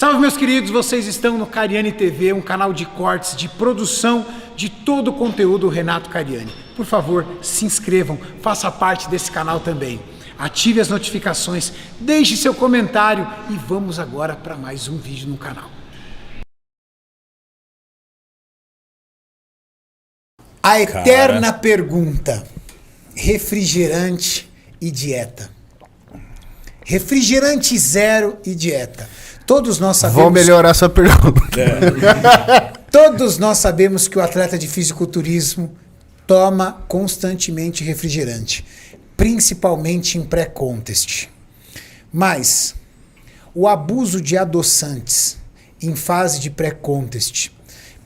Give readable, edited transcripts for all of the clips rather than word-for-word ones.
Salve, meus queridos, vocês estão no Cariani TV, um canal de cortes, de produção de todo o conteúdo Renato Cariani. Por favor, se inscrevam, faça parte desse canal também. Ative as notificações, deixe seu comentário e vamos agora para mais um vídeo no canal. A eterna pergunta: refrigerante e dieta. Refrigerante zero e dieta. Todos nós sabemos... Vou melhorar sua pergunta. Todos nós sabemos que o atleta de fisiculturismo toma constantemente refrigerante, principalmente em pré-contest. Mas o abuso de adoçantes em fase de pré-contest,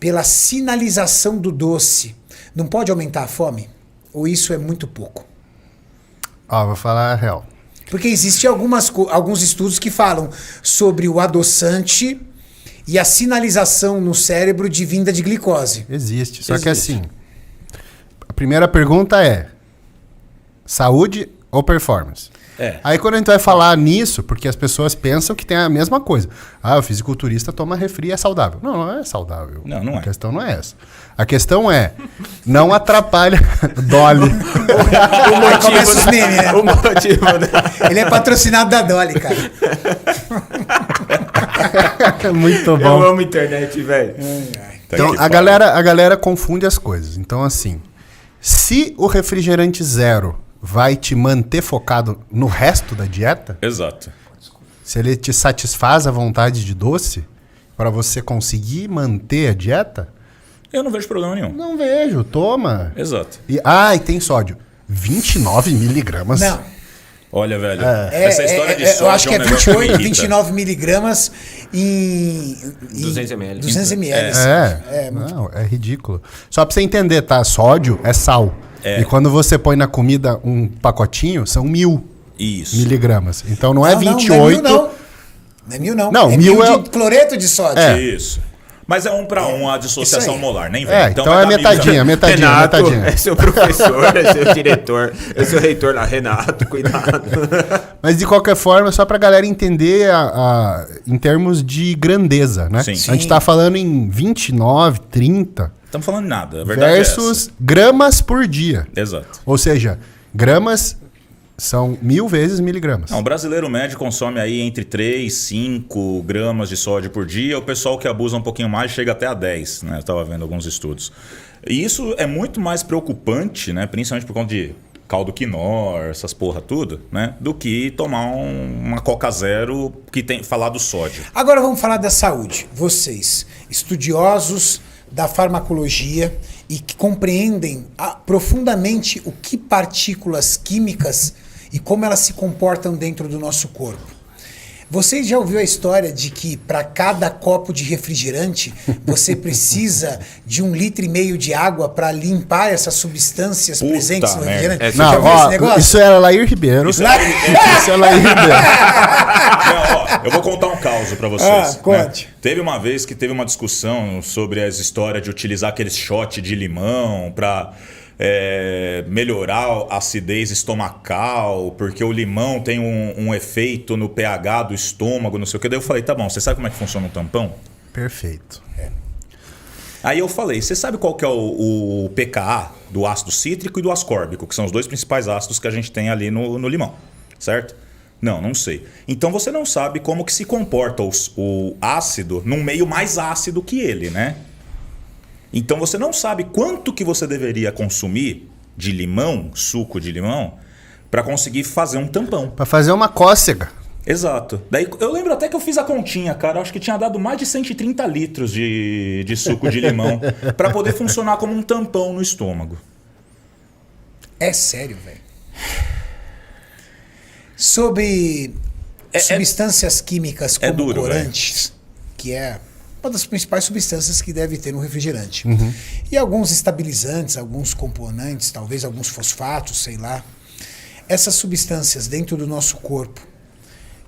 pela sinalização do doce, não pode aumentar a fome? Ou isso é muito pouco? Vou falar a real. Porque existem alguns estudos que falam sobre o adoçante e a sinalização no cérebro de vinda de glicose. Existe. Só que assim, a primeira pergunta é: saúde ou performance? Aí quando a gente vai falar nisso, porque as pessoas pensam que tem a mesma coisa. O fisiculturista toma refri e é saudável. Não, não é saudável. Não a é. questão não é essa. A questão é, não atrapalha... Dolly. Começa os memes, né? O motivo, né? Ele é patrocinado da Dolly, cara. Muito bom. Eu amo internet, velho. Então, a galera confunde as coisas. Então, assim, se o refrigerante zero vai te manter focado no resto da dieta, Exato. se ele te satisfaz a vontade de doce, para você conseguir manter a dieta, Eu não vejo problema nenhum. não vejo, toma. Exato. E tem sódio. 29 miligramas. Não. Olha, velho, essa história de sódio eu acho que é um negócio que me 28, irrita. 29 miligramas em 200 ml. 200 ml. Não, é ridículo. Só pra você entender, tá? Sódio é sal. E quando você põe na comida um pacotinho, são 1000 Isso. miligramas. Então não é 28. Não é 1000 não. Não, é 1000 1000 é- de cloreto de sódio. Isso. Mas é 1 para 1 a dissociação aí. molar, nem vem. Então vai é dar metadinha. Renato, metadinha. é seu professor, é seu diretor, é seu reitor lá, Renato, cuidado. Mas de qualquer forma, só pra galera entender em termos de grandeza, né? Sim. A gente tá falando em 29, 30 Estamos falando nada. A verdade versus gramas por dia. é essa. Exato. Ou seja, gramas são 1000 vezes miligramas. Não, o brasileiro médio consome aí entre 3 e 5 gramas de sódio por dia. O pessoal que abusa um pouquinho mais chega até a 10, né? Eu estava vendo alguns estudos. E isso é muito mais preocupante, né? Principalmente por conta de caldo quinor, essas porra tudo, né? Do que tomar uma Coca Zero que tem falar do sódio. Agora vamos falar da saúde. Vocês, estudiosos da farmacologia e que compreendem profundamente o que partículas químicas e como elas se comportam dentro do nosso corpo. Vocês já ouviu a história de que para cada copo de refrigerante você precisa de 1,5 litro de água para limpar essas substâncias Puta presentes no merda. refrigerante? Não, Já viu esse negócio? isso era Lair Ribeiro. Isso é Lair Ribeiro. Não, eu vou contar um caos pra vocês. conte. Teve uma vez que teve uma discussão sobre as histórias de utilizar aqueles shot de limão pra melhorar a acidez estomacal, porque o limão tem um efeito no pH do estômago, não sei o que. Daí eu falei, tá bom, você sabe como é que funciona um tampão? Perfeito. Aí eu falei, você sabe qual que é o pKa do ácido cítrico e do ascórbico, que são os dois principais ácidos que a gente tem ali no limão, certo? Não sei. Então você não sabe como que se comporta o ácido num meio mais ácido que ele, né? Então você não sabe quanto que você deveria consumir de limão, suco de limão, para conseguir fazer um tampão. Pra fazer uma cócega. Exato. Daí eu lembro até que eu fiz a continha, cara. Acho que tinha dado mais de 130 litros de suco de limão para poder funcionar como um tampão no estômago. É sério, velho. Sobre substâncias químicas como duro, corantes, que é uma das principais substâncias que deve ter no refrigerante. E alguns estabilizantes, alguns componentes, talvez alguns fosfatos, sei lá. Essas substâncias dentro do nosso corpo,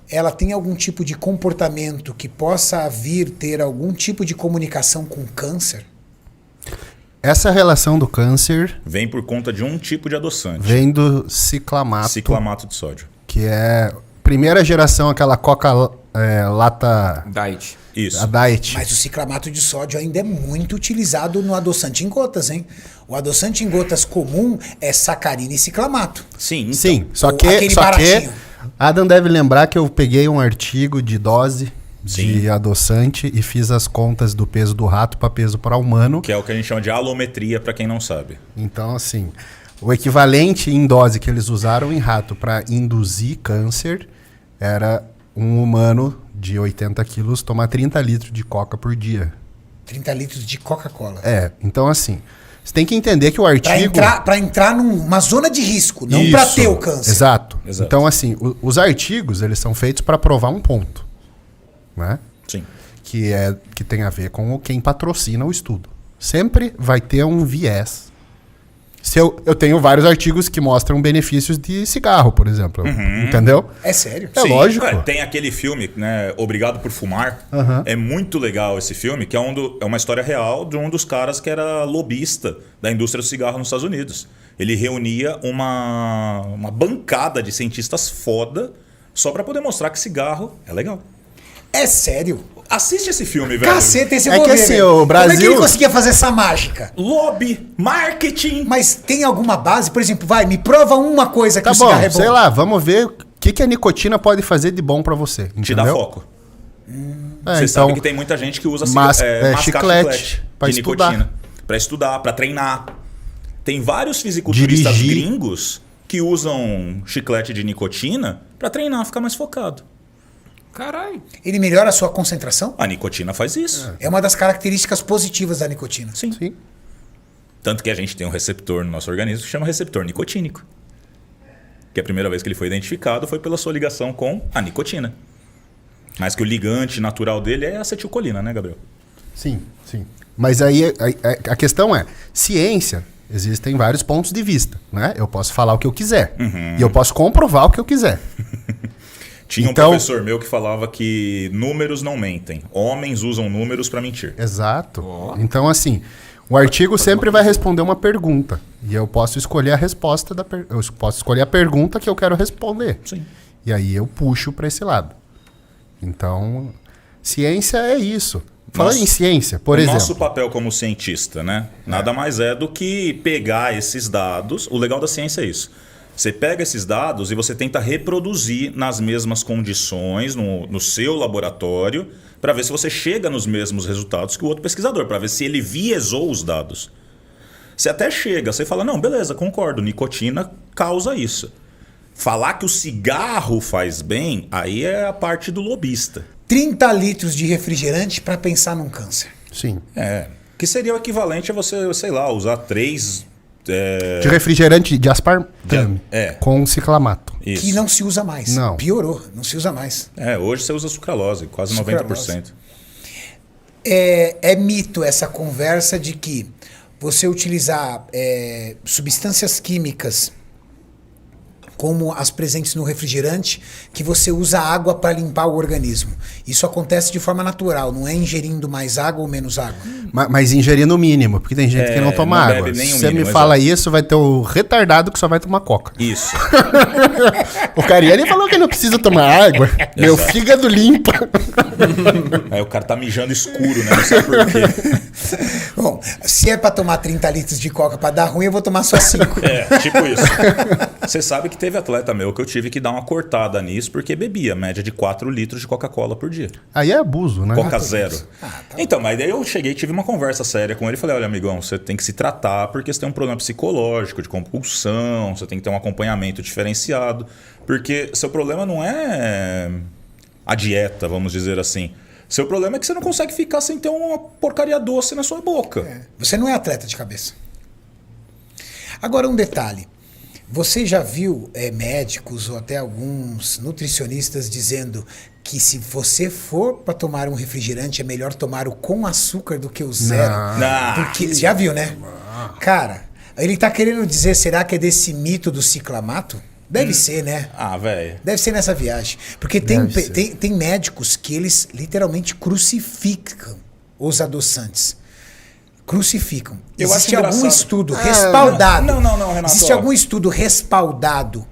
ela tem algum tipo de comportamento que possa vir ter algum tipo de comunicação com câncer? Essa relação do câncer Vem por conta de um tipo de adoçante. vem do ciclamato, Ciclamato de sódio. que é primeira geração, aquela Coca lata... Diet. Isso. A diet. Mas o ciclamato de sódio ainda é muito utilizado no adoçante em gotas, hein? O adoçante em gotas comum é sacarina e ciclamato. Sim, então. Sim, só Ou que aquele baratinho. Adam deve lembrar que eu peguei um artigo de dose de adoçante e fiz as contas do peso do rato para peso para humano. Que é o que a gente chama de alometria, para quem não sabe. Então, assim, o equivalente em dose que eles usaram em rato para induzir câncer era um humano de 80 quilos tomar 30 litros de coca por dia. 30 litros de Coca-Cola. Então assim, você tem que entender que o artigo... Pra entrar numa zona de risco, não pra ter o câncer. Exato. Então assim, os artigos, eles são feitos para provar um ponto. Né? Sim. Que tem a ver com quem patrocina o estudo. Sempre vai ter um viés. Se eu tenho vários artigos que mostram benefícios de cigarro, por exemplo. Entendeu? É sério? É Sim, lógico. Tem aquele filme, né, Obrigado por Fumar. É muito legal esse filme, que é uma história real de um dos caras que era lobista da indústria do cigarro nos Estados Unidos. Ele reunia uma bancada de cientistas foda só pra poder mostrar que cigarro é legal. É sério? Assiste esse filme, velho. Caceta, esse eu É vou que ver, assim, velho. o Brasil... Como é que ele conseguia fazer essa mágica? Lobby, marketing. Mas tem alguma base? Por exemplo, me prova uma coisa que Tá o bom, cigarro é bom. sei lá, vamos ver o que a nicotina pode fazer de bom pra você. Entendeu? Te dá foco. Você sabe que tem muita gente que usa mascar chiclete pra de estudar. nicotina. Pra estudar, pra treinar. Tem vários fisiculturistas Dirigir. gringos que usam chiclete de nicotina pra treinar, ficar mais focado. Caralho. Ele melhora a sua concentração? A nicotina faz isso. É uma das características positivas da nicotina. Sim. Sim. Tanto que a gente tem um receptor no nosso organismo que chama receptor nicotínico. Que a primeira vez que ele foi identificado foi pela sua ligação com a nicotina. Mas que o ligante natural dele é a acetilcolina, né, Gabriel? Sim, sim. Mas aí a questão é, ciência, existem vários pontos de vista, né? Eu posso falar o que eu quiser. E eu posso comprovar o que eu quiser. Tinha Então- um professor meu que falava que números não mentem. Homens usam números pra mentir. Exato. Então, assim, o artigo sempre vai responder uma pergunta. E eu posso escolher a resposta eu posso escolher a pergunta que eu quero responder. Sim. E aí eu puxo para esse lado. Então, ciência é isso. Falando em ciência, por exemplo. Nosso papel como cientista, né? Nada mais é do que pegar esses dados. O legal da ciência é isso. Você pega esses dados e você tenta reproduzir nas mesmas condições, no seu laboratório, para ver se você chega nos mesmos resultados que o outro pesquisador, para ver se ele viesou os dados. Você até chega, você fala, não, beleza, concordo, nicotina causa isso. Falar que o cigarro faz bem, aí é a parte do lobista. 30 litros de refrigerante para pensar num câncer. Sim. Que seria o equivalente a você, sei lá, usar 3... De refrigerante de aspartame com ciclamato. Isso. Que não se usa mais. Não. Piorou, não se usa mais. Hoje você usa sucralose, quase Sucralose. 90%. É mito essa conversa de que você utilizar substâncias químicas como as presentes no refrigerante, que você usa água para limpar o organismo. Isso acontece de forma natural, não é ingerindo mais água ou menos água. Mas ingerir no mínimo, porque tem gente que não toma não água. bebe nem Se o você mínimo, me fala isso, vai ter o retardado que só vai tomar coca. Isso. O Cariani falou que não precisa tomar água. Meu fígado limpa. Aí o cara tá mijando escuro, né? Não sei por quê. Bom, se é para tomar 30 litros de coca para dar ruim, eu vou tomar só 5. Tipo isso. Você sabe que teve atleta meu que eu tive que dar uma cortada nisso porque bebia média de 4 litros de Coca-Cola por dia. Aí é abuso, né? Coca zero. Então, mas daí eu cheguei e tive uma conversa séria com ele e falei, olha, amigão, você tem que se tratar porque você tem um problema psicológico, de compulsão, você tem que ter um acompanhamento diferenciado. Porque seu problema não é a dieta, vamos dizer assim. Seu problema é que você não consegue ficar sem ter uma porcaria doce na sua boca. Você não é atleta de cabeça. Agora um detalhe. Você já viu médicos ou até alguns nutricionistas dizendo que se você for para tomar um refrigerante é melhor tomar o com açúcar do que o zero? Não. Porque, já viu, né? Cara, ele tá querendo dizer, será que é desse mito do ciclamato? Deve ser, né? Velho. Deve ser nessa viagem. Porque tem médicos que eles literalmente crucificam os adoçantes. Crucificam. Eu Existe acho algum engraçado. estudo respaldado? Não, Renato. Existe algum estudo respaldado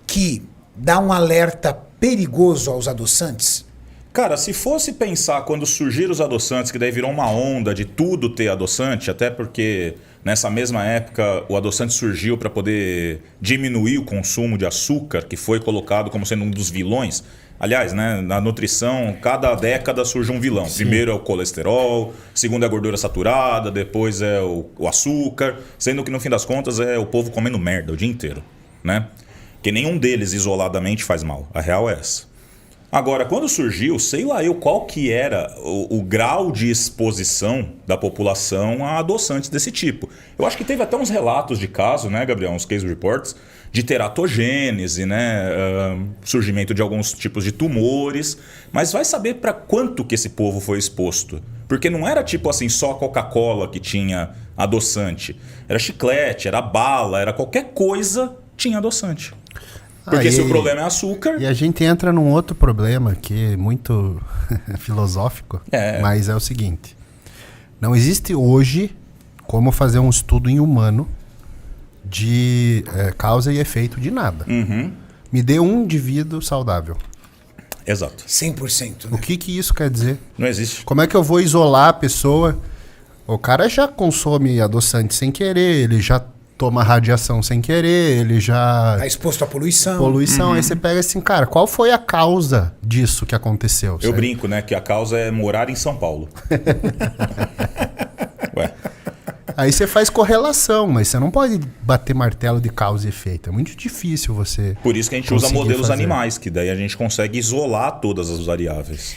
que dá um alerta perigoso aos adoçantes? Cara, se fosse pensar quando surgiram os adoçantes, que daí virou uma onda de tudo ter adoçante, até porque nessa mesma época o adoçante surgiu para poder diminuir o consumo de açúcar, que foi colocado como sendo um dos vilões. Aliás, né, na nutrição, cada década surge um vilão. Sim. Primeiro é o colesterol, segundo é a gordura saturada, depois é o açúcar, sendo que no fim das contas é o povo comendo merda o dia inteiro, né? Que nenhum deles isoladamente faz mal. A real é essa. Agora, quando surgiu, sei lá eu qual que era o grau de exposição da população a adoçantes desse tipo. Eu acho que teve até uns relatos de caso, né, Gabriel? Uns case reports de teratogênese, né? Surgimento de alguns tipos de tumores. Mas vai saber para quanto que esse povo foi exposto. Porque não era tipo assim só a Coca-Cola que tinha adoçante. Era chiclete, era bala, era qualquer coisa tinha adoçante. Porque se o problema é açúcar... E a gente entra num outro problema que é muito filosófico, mas é o seguinte. Não existe hoje como fazer um estudo em humano de causa e efeito de nada. Uhum. Me dê um indivíduo saudável. Exato. 100%. Né? O que isso quer dizer? Não existe. Como é que eu vou isolar a pessoa? O cara já consome adoçante sem querer, ele já... toma radiação sem querer, ele já... Tá exposto à poluição. Uhum. Aí você pega assim, cara, qual foi a causa disso que aconteceu? Eu brinco, né? Que a causa é morar em São Paulo. Ué. Aí você faz correlação, mas você não pode bater martelo de causa e efeito. É muito difícil você... Por isso que a gente usa modelos animais, que daí a gente consegue isolar todas as variáveis.